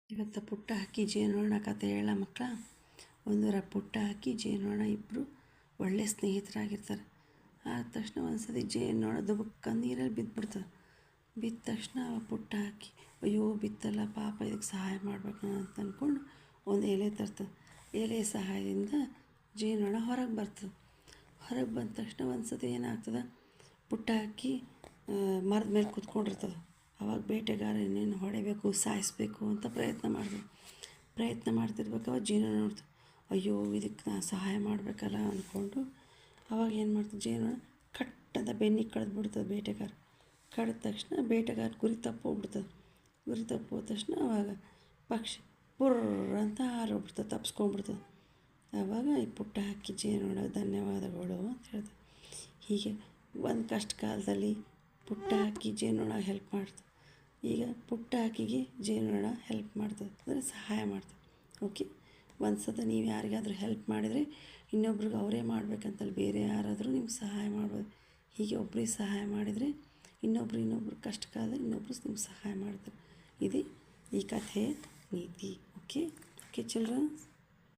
ಇವತ್ತು ಪುಟ್ಟ ಹಕ್ಕಿ ಜೇನುನೊಣ ಕತೆ ಹೇಳ ಮಕ್ಕಳ. ಒಂದೂರ ಪುಟ್ಟ ಹಕ್ಕಿ ಜೇನುನೊಣ ಇಬ್ಬರು ಒಳ್ಳೆ ಸ್ನೇಹಿತರಾಗಿರ್ತಾರೆ. ಆದ ತಕ್ಷಣ ಒಂದು ಜೇನುನೊಣ ದುಬುಕ್ಕ ನೀರಲ್ಲಿ ಬಿದ್ದುಬಿಡ್ತದೆ. ಬಿದ್ದ ತಕ್ಷಣ ಪುಟ್ಟ ಹಕ್ಕಿ ಅಯ್ಯೋ ಬಿತ್ತಲ್ಲ ಪಾಪ, ಇದಕ್ಕೆ ಸಹಾಯ ಮಾಡ್ಬೇಕು ಅಂತ ಅಂದ್ಕೊಂಡು ಒಂದು ಎಲೆ ತರ್ತದೆ. ಎಲೆ ಸಹಾಯದಿಂದ ಜೇನುನೊಣ ಹೊರಗೆ ಬರ್ತದೆ. ಹೊರಗೆ ಬಂದ ತಕ್ಷಣ ಒಂದು ಏನಾಗ್ತದೆ, ಪುಟ್ಟ ಹಕ್ಕಿ ಮರದ ಮೇಲೆ ಕೂತ್ಕೊಂಡಿರ್ತದೆ. ಅವಾಗ ಬೇಟೆಗಾರ ಇನ್ನೇನು ಹೊಡಿಬೇಕು, ಸಾಯಿಸಬೇಕು ಅಂತ ಪ್ರಯತ್ನ ಮಾಡ್ತಿರ್ಬೇಕು. ಅವಾಗ ಜೇನುನೊಣ ನೋಡ್ತು, ಅಯ್ಯೋ ಇದಕ್ಕೆ ನಾನು ಸಹಾಯ ಮಾಡಬೇಕಲ್ಲ ಅಂದ್ಕೊಂಡು ಅವಾಗ ಏನು ಮಾಡ್ತದೆ, ಜೇನುನೊಣ ಕಟ್ಟದ ಬೆನ್ನಿಗೆ ಕಡ್ದು ಬಿಡ್ತದೆ ಬೇಟೆಗಾರ. ಕಡಿದ ತಕ್ಷಣ ಬೇಟೆಗಾರ ಗುರಿ ತಪ್ಪೋಗ್ಬಿಡ್ತದೆ. ಗುರಿ ತಪ್ಪೋದ ತಕ್ಷಣ ಅವಾಗ ಪಕ್ಷಿ ಪುರ್ರ ಅಂತ ಹಾರೋಗ್ಬಿಡ್ತದೆ, ತಪ್ಪಿಸ್ಕೊಂಡ್ಬಿಡ್ತದೆ. ಆವಾಗ ಈ ಪುಟ್ಟ ಹಕ್ಕಿ ಜೇನುನೊಣ ಧನ್ಯವಾದಗಳು ಅಂತ ಹೇಳ್ತದೆ. ಹೀಗೆ ಒಂದು ಕಷ್ಟ ಕಾಲದಲ್ಲಿ ಪುಟ್ಟ ಹಕ್ಕಿ ಜೇನುನೊಣ ಹೆಲ್ಪ್ ಮಾಡ್ತದೆ. ಈಗ ಪುಟ್ಟ ಹಕ್ಕಿಗೆ ಜೇನುನೊಣ ಹೆಲ್ಪ್ ಮಾಡ್ತದೆ, ಅಂದರೆ ಸಹಾಯ ಮಾಡ್ತದೆ. ಓಕೆ, ಒಂದು ನೀವು ಯಾರಿಗಾದರೂ ಹೆಲ್ಪ್ ಮಾಡಿದರೆ ಇನ್ನೊಬ್ರಿಗೆ ಅವರೇ ಮಾಡಬೇಕಂತಲ್ಲ, ಬೇರೆ ಯಾರಾದರೂ ನಿಮ್ಗೆ ಸಹಾಯ ಮಾಡ್ಬೋದು. ಹೀಗೆ ಒಬ್ರಿಗೆ ಸಹಾಯ ಮಾಡಿದರೆ ಇನ್ನೊಬ್ರು ಕಷ್ಟ ಕಾಲದಲ್ಲಿ ಇನ್ನೊಬ್ರು ನಿಮ್ಗೆ ಸಹಾಯ ಮಾಡ್ತಾರೆ. ಇದು ಈ ಕಥೆಯ ನೀತಿ. Okay children's.